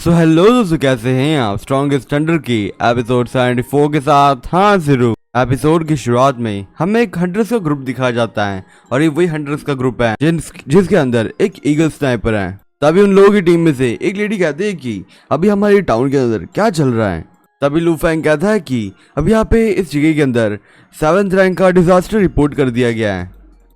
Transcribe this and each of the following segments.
So hello दोस्तों, कैसे हैं आप। स्ट्रॉन्गेस्ट थंडर की एपिसोड 74 के साथ हाजिर हूँ। एपिसोड की शुरुआत में हमें एक हंटर्स का ग्रुप दिखाया जाता है और ये वही हंटर्स का ग्रुप है जिसके अंदर एक ईगल स्नाइपर है। तभी उन लोगों की टीम में से एक लेडी कहती है कि अभी हमारे टाउन के अंदर क्या चल रहा है। तभी लू फैंग कहता है कि अब यहाँ पे इस जगह के अंदर 7th रैंक का डिजास्टर रिपोर्ट कर दिया गया है।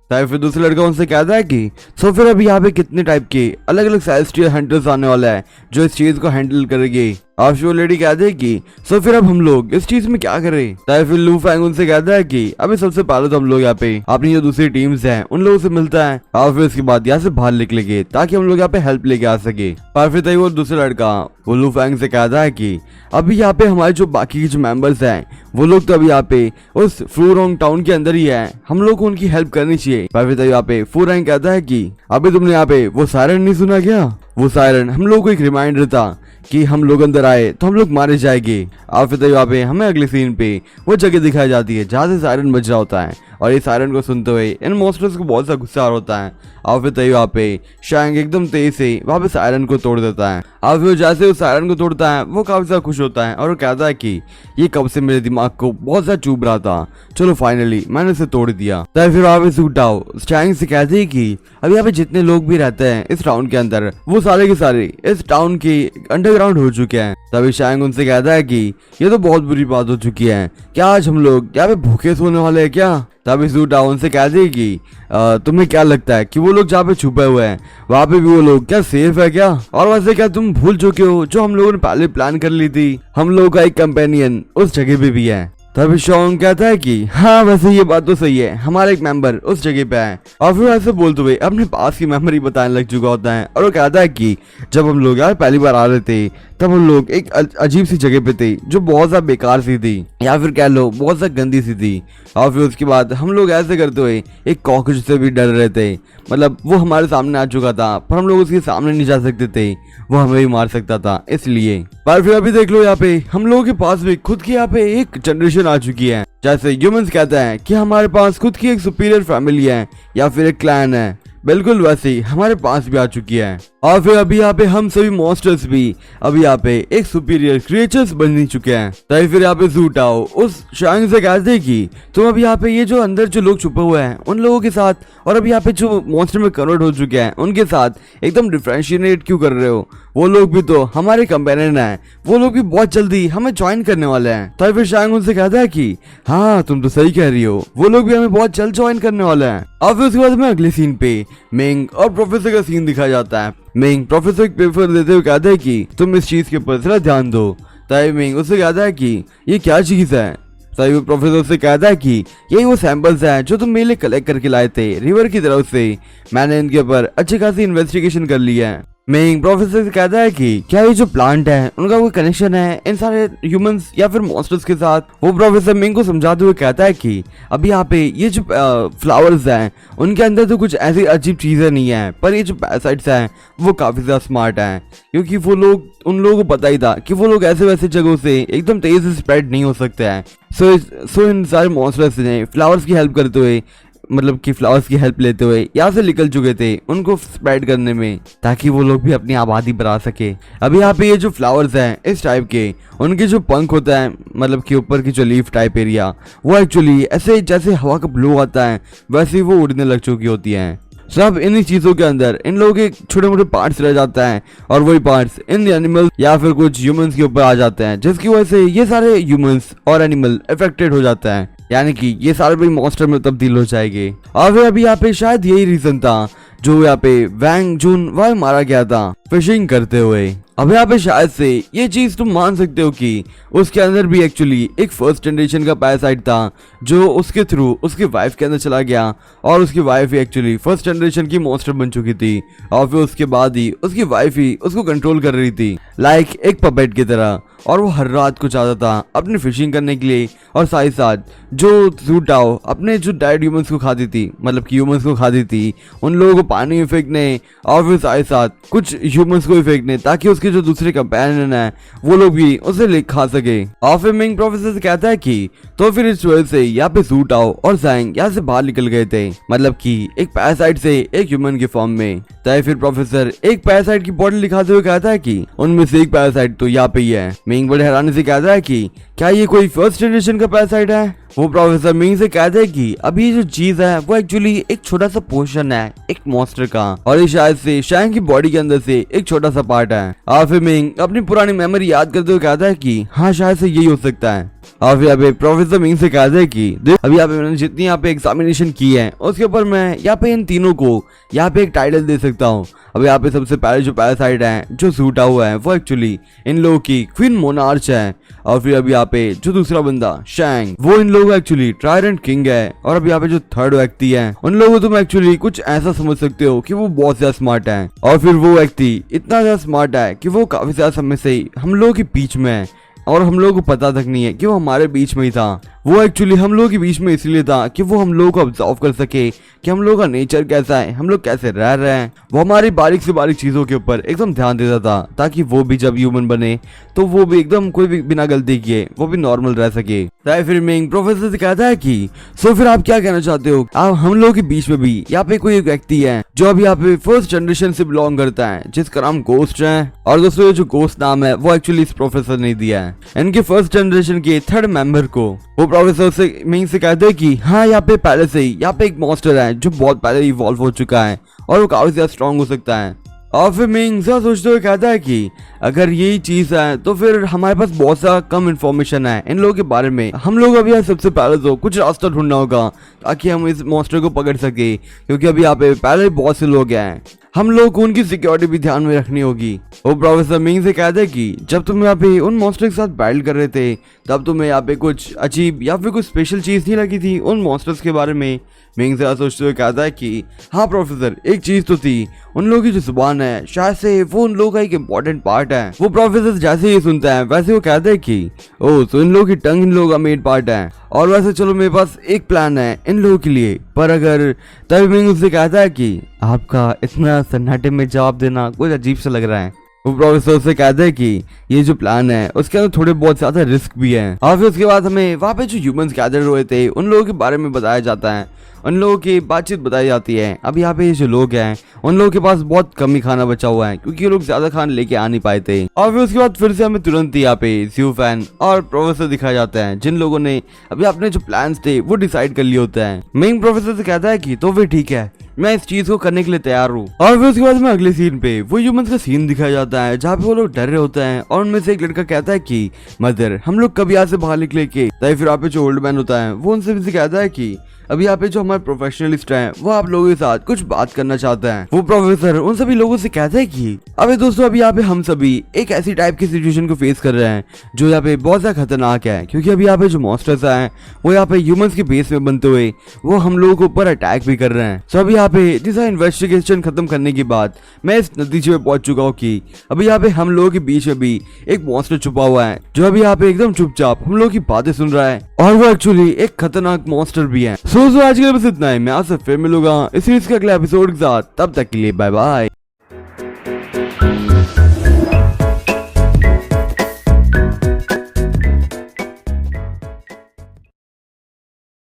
तभी फिर दूसरा लड़का उनसे कहता है कि सो फिर अभी यहाँ पे कितने टाइप के अलग अलग सेलेस्टियल हंटर्स आने वाला है जो इस चीज को हैंडल करेंगे। और फिर वो लेडी कहते हैं कि सो फिर अब हम लोग इस चीज में क्या करें। तभी फिर लू फैंग उनसे कहता है कि अभी सबसे पहले तो हम लोग यहाँ पे अपनी जो दूसरी टीम्स हैं उन लोगों से मिलता है और फिर उसके बाद यहाँ से बाहर निकलेंगे ताकि हम लोग यहाँ पे हेल्प लेके आ सके। और फिर तभी वो दूसरा लड़का वो लू फैंग से कहता है कि अभी यहाँ पे हमारे जो बाकी के जो मेंबर्स हैं वो लोग तो अभी यहाँ पे उस फ्लूरोंग टाउन के अंदर ही है, हम लोग को उनकी हेल्प करनी चाहिए। पर फिर तभी यहाँ पे फूरैंग कहता है कि अभी तुमने यहाँ पे वो सायरन नहीं सुना क्या। वो सायरन हम लोग को एक रिमाइंडर था कि हम लोग अंदर आए तो हम लोग मारे जाएंगे। और फिर तभी यहाँ पे हमें अगले सीन पे वो जगह दिखाई जाती है जहाँ से सायरन बज रहा होता है और ये सायरन को सुनते हुए इन मॉन्स्टर्स को बहुत सा गुस्सा आ रहा होता है। और फिर तभी वहाँ पे शैंग एकदम तेज से वहाँ पे सायरन को तोड़ देता है। और फिर जैसे वो सायरन को तोड़ता है वो काफी ज्यादा खुश होता है और वो कहता है कि ये कब से मेरे दिमाग को बहुत ज्यादा चुभ रहा था, चलो फाइनली मैंने इसे तोड़ दिया। तभी फिर वहाँ पे सूटाओ शैंग से कहते हैं कि अब यहाँ पे जितने लोग भी रहते हैं इस टाउन के अंदर वो सारे के सारे इस टाउन के अंडरग्राउंड हो चुके हैं। तभी शैंग उनसे कहता है कि ये तो बहुत बुरी बात हो चुकी है, क्या आज हम लोग यहाँ पे भूखे सोने वाले हैं क्या। तभी सूटा उनसे कहते हैं कि तुम्हें क्या लगता है कि वो लोग जहाँ पे छुपे हुए हैं वहाँ पे भी वो लोग क्या सेफ है क्या। और वैसे क्या तुम भूल चुके हो जो हम लोगों ने पहले प्लान कर ली थी, हम लोगों का एक कंपेनियन उस जगह पे भी है। तभी शॉन्ग कहता है कि हाँ वैसे ये बात तो सही है, हमारा एक मेंबर उस जगह पे है। और फिर ऐसे बोलते हुए अपने पास की मेमोरी बताने लग चुका होता है और वो कहता है कि जब हम लोग यार पहली बार आ रहे थे तब हम लोग एक अजीब सी जगह पे थे जो बहुत ज्यादा बेकार सी थी या फिर कह लो बहुत ज्यादा गंदी सी थी। और फिर उसके बाद हम लोग ऐसे करते हुए एक कॉकरोच से भी डर रहे थे, मतलब वो हमारे सामने आ चुका था पर हम लोग उसके सामने नहीं जा सकते थे, वो हमें भी मार सकता था इसलिए। पर फिर अभी देख लो यहाँ पे हम लोगों के पास भी खुद की यहाँ पे एक जनरेशन आ चुकी है। जैसे ह्यूमंस कहते हैं कि हमारे पास खुद की एक सुपीरियर फैमिली है या फिर एक क्लैन है, बिल्कुल वैसे ही हमारे पास भी आ चुकी है। और फिर अभी यहाँ पे हम सभी मॉन्स्टर्स भी अभी यहाँ पे एक सुपीरियर क्रिएचर्स बन चुके हैं। तभी फिर यहाँ पे सूटाओ उस शैंग से कहते हैं कि तुम अभी यहाँ पे ये जो अंदर जो लोग छुपे हुए हैं उन लोगों के साथ और अभी यहाँ पे जो मॉन्स्टर में कन्वर्ट हो चुके हैं उनके साथ एकदम डिफरेंशिएट क्यों कर रहे हो। वो लोग भी तो हमारे कंपेनियन है, वो लोग भी बहुत जल्दी हमें ज्वाइन करने वाले हैं। तभी फिर शैंग उनसे कहता है कि हाँ तुम तो सही कह रही हो, वो लोग भी हमें बहुत जल्द ज्वाइन करने वाले हैं। और फिर उसके बाद हमें अगले सीन पे मेंग और प्रोफेसर का सीन दिखाया जाता है। मेंग प्रोफेसर को पेपर देते हुए कहता है कि तुम इस चीज के ऊपर जरा ध्यान दो। तभी मेंग उससे कहता है कि ये क्या चीज है। तभी वो प्रोफेसर से कहता है कि यही वो सैंपल्स हैं जो तुम मेरे लिए कलेक्ट करके लाए थे रिवर की तरफ से, मैंने इनके ऊपर अच्छी खासी इन्वेस्टिगेशन कर ली है। मेंग प्रोफेसर से कहता है कि क्या ये जो प्लांट है उनका कोई कनेक्शन है इन सारे ह्यूमंस या फिर मॉन्स्टर्स के साथ। वो प्रोफेसर मेंग को समझाते हुए कहता है कि अभी यहाँ पे ये जो फ्लावर्स हैं उनके अंदर तो कुछ ऐसी अजीब चीजें नहीं है, पर ये जो पैरासाइट्स हैं वो काफी ज्यादा स्मार्ट हैं क्योंकि वो लोग उन लोगों को पता ही था कि वो लोग ऐसे वैसे जगहों से एकदम तेजी से स्प्रेड नहीं हो सकते हैं। सो इन सारे मॉन्स्टर्स ने फ्लावर्स की हेल्प करते हुए, मतलब कि फ्लावर्स की हेल्प लेते हुए यहाँ से निकल चुके थे उनको स्प्रेड करने में ताकि वो लोग भी अपनी आबादी बढ़ा सके। अभी यहाँ पे ये जो फ्लावर्स हैं इस टाइप के उनके जो पंख होता है, मतलब कि ऊपर की जो लीफ टाइप एरिया वो एक्चुअली ऐसे जैसे हवा का ब्लो आता है वैसे ही वो उड़ने लग चुकी होती है। सब इन्हीं चीजों के अंदर इन लोगों के छोटे मोटे पार्ट्स रह जाता है और वही पार्ट्स इन एनिमल या फिर कुछ ह्यूमंस के ऊपर आ जाते हैं जिसकी वजह से ये सारे ह्यूमंस और एनिमल अफेक्टेड हो जाता है, यानी कि ये सारे भी मॉन्स्टर में तब्दील हो जाएंगे। और फिर अभी यहाँ पे शायद यही रीजन था जो यहाँ पे वैंग जून वह मारा गया था फिशिंग करते हुए। अब यहाँ पे शायद से ये चीज तुम मान सकते हो कि उसके अंदर भी एक्चुअली एक फर्स्ट जनरेशन का पैरासाइट था जो उसके थ्रू उसकी वाइफ के अंदर चला गया और उसकी वाइफ ही एक्चुअली फर्स्ट जनरेशन की मॉन्स्टर बन चुकी थी और फिर उसके बाद ही उसकी वाइफ ही उसको कंट्रोल कर रही थी लाइक एक पपेट की तरह। और वो हर रात को चाहता था अपनी फिशिंग करने के लिए और साथ ही साथ जो सूटाओ अपने जो डेड ह्यूमंस को खाती थी, मतलब कि ह्यूमंस को खाती थी, उन लोगों को पानी में फेंकने और फिर साथ ही साथ कुछ ह्यूमंस को भी फेंकने, ताकि उसके जो दूसरे कंपेनियन है वो लोग भी उसे खा सके। और फिर मिंग प्रोफेसर से कहता है कि तो फिर इस वजह से यहाँ पे सूट आओ और ज़ैंग यहाँ से बाहर निकल गए थे, मतलब कि एक पैरासाइट से एक ह्यूमन के फॉर्म में। तय फिर प्रोफेसर एक पैरासाइट की बॉटल दिखाते हुए कहता है कि उनमें से एक पैरासाइट तो यहाँ पे ही है। मिंग बड़े हैरानी से कहता है कि क्या ये कोई फर्स्ट जनरेशन का पैरासाइट है। वो प्रोफेसर मिंग से कहते हैं कि अभी ये जो चीज है वो एक्चुअली एक छोटा सा पोर्शन है एक मॉन्स्टर का, और ये शायद से शैंग की बॉडी के अंदर से एक छोटा सा पार्ट है। और फिर मिंग अपनी पुरानी मेमोरी याद करते हुए कहता है कि हाँ शायद से यही हो सकता है। और फिर अभी प्रोफेसर मिंग से कहते हैं कि अभी यहाँ पे मैंने जितनी यहाँ पे एग्जामिनेशन की है उसके ऊपर मैं यहाँ पे इन तीनों को यहाँ पे एक टाइटल दे सकता हूँ। अब यहाँ पे सबसे पहले जो पैरासाइट है जो सूटा हुआ है वो एक्चुअली इन लोगों की क्वीन मोनार्च है। और फिर अभी यहाँ पे जो दूसरा बंदा शैंग वो इन लोगों एक्चुअली ट्रायडेंट किंग है। और अभी यहाँ पे जो थर्ड व्यक्ति है उन लोगों को तुम एक्चुअली कुछ ऐसा समझ सकते हो कि वो बहुत ज्यादा स्मार्ट है। और फिर वो व्यक्ति इतना ज्यादा स्मार्ट है कि वो काफी ज्यादा समय से हम लोगों के बीच में है और हम लोगों को पता तक नहीं है कि वो हमारे बीच में ही था। वो एक्चुअली हम लोगों के बीच में इसलिए था कि वो हम लोगों को ऑब्जर्व कर सके कि हम लोगों का नेचर कैसा है, हम लोग कैसे रह रहे हैं। वो हमारी बारीक से बारीक चीजों के ऊपर एकदम ध्यान देता था ताकि वो भी जब ह्यूमन बने तो वो भी एकदम कोई भी बिना गलती किए वो भी नॉर्मल रह सके। फिर मिंग प्रोफेसर से कहता है कि सो फिर आप क्या कहना चाहते हो, आप हम लोगों के बीच में भी यहाँ पे कोई एक व्यक्ति है जो अभी यहाँ पे फर्स्ट जनरेशन से बिलोंग करता है जिसका नाम गोस्ट है। और दोस्तों ये जो गोस्ट नाम है वो एक्चुअली इस प्रोफेसर ने दिया है इनके फर्स्ट जनरेशन के थर्ड मेंबर को। वो प्रोफेसर से मिंग से कहते हैं कि हाँ यहाँ पे पहले से ही यहाँ पे एक मॉन्स्टर है जो बहुत पहले इवॉल्व हो चुका है और वो काफी ज्यादा स्ट्रॉन्ग हो सकता है। और फिर मिंग सोचते हुए कहता है कि अगर यही चीज है तो फिर हमारे पास बहुत सा कम इन्फॉर्मेशन है इन लोगों के बारे में। हम लोग अभी यहाँ सबसे पहले तो कुछ रास्ता ढूंढना होगा ताकि हम इस मॉन्स्टर को पकड़ सके, क्योंकि अभी यहाँ पे पहले बहुत से लोग हैं, हम लोग को उनकी सिक्योरिटी भी ध्यान में रखनी होगी। वो प्रोफेसर मिंग से कहते हैं कि जब तुम यहाँ पे उन मॉन्स्टर के साथ बैटल कर रहे थे तब तुम्हें यहाँ पे कुछ अजीब या फिर कुछ स्पेशल चीज नहीं लगी थी उन मॉन्स्टर्स के बारे में। मिंग से सोचते हुए कहता है कि हाँ प्रोफेसर एक चीज तो थी, उन लोगों की जो जुबान है शायद से वो उन लोगों का एक इम्पोर्टेंट पार्ट है। वो प्रोफेसर जैसे ही सुनता है वैसे वो कहता है कि ओह तो इन लोगों की टंग इन लोगों का मेन पार्ट है, और वैसे चलो मेरे पास एक प्लान है इन लोगों के लिए, पर अगर तभी मिंग उससे कहता है कि आपका इतना सन्नाटे में जवाब देना कुछ अजीब सा लग रहा है। वो प्रोफेसर से कहते हैं कि ये जो प्लान है उसके अंदर थोड़े बहुत ज्यादा रिस्क भी है। और फिर उसके बाद हमें वहाँ पे जो ह्यूमंस गैदर हुए थे उन लोगों के बारे में बताया जाता है, उन लोगों की बातचीत बताई जाती है। अब यहाँ पे जो लोग हैं उन लोगों के पास बहुत कम ही खाना बचा हुआ है क्योंकि ये लोग ज्यादा खाना लेके आ नहीं पाए थे। और फिर उसके बाद फिर से हमें तुरंत ही यहाँ पे ज़्यूफेन और प्रोफेसर दिखाया जाता है जिन लोगों ने अभी अपने जो प्लान्स थे वो डिसाइड कर लिए होते हैं। मिंग प्रोफेसर से कहता है कि तो फिर ठीक है मैं इस चीज को करने के लिए तैयार हूँ। और फिर उसके बाद में अगले सीन पे वो ह्यूमंस का सीन दिखाया जाता है जहाँ पे वो लोग डर रहे होते हैं और उनमें से एक लड़का कहता है कि मदर हम लोग कब यहाँ से बाहर निकले के। फिर यहाँ पे जो ओल्ड मैन होता है वो उनसे भी कहता है कि अभी यहाँ पे जो हमारे प्रोफेशनलिस्ट हैं वो आप लोगों के साथ कुछ बात करना चाहता है। वो प्रोफेसर उन सभी लोगों से कहता है कि अबे दोस्तों अभी यहाँ पे हम सभी एक ऐसी टाइप की सिचुएशन को फेस कर रहे हैं जो यहाँ पे बहुत ज्यादा खतरनाक है, क्योंकि अभी यहाँ पे जो मॉन्स्टर्स हैं वो यहाँ पे ह्यूमंस के बेस में बनते हुए वो हम लोगों के ऊपर अटैक भी कर रहे हैं। सो अभी यहाँ पे जिस इन्वेस्टिगेशन खत्म करने के बाद मैं इस नतीजे पे पहुंच चुका हूँ कि अभी यहाँ पे हम लोगों के बीच में भी एक मॉन्स्टर छुपा हुआ है जो अभी यहाँ पे एकदम चुपचाप हम लोगों की बातें सुन रहा है, और वो एक्चुअली एक खतरनाक मॉन्स्टर भी है। सो आज के लिए बस इतना ही, मैं आपसे फिर मिलूंगा इस सीरीज के अगले एपिसोड के साथ, तब तक के लिए बाय बाय।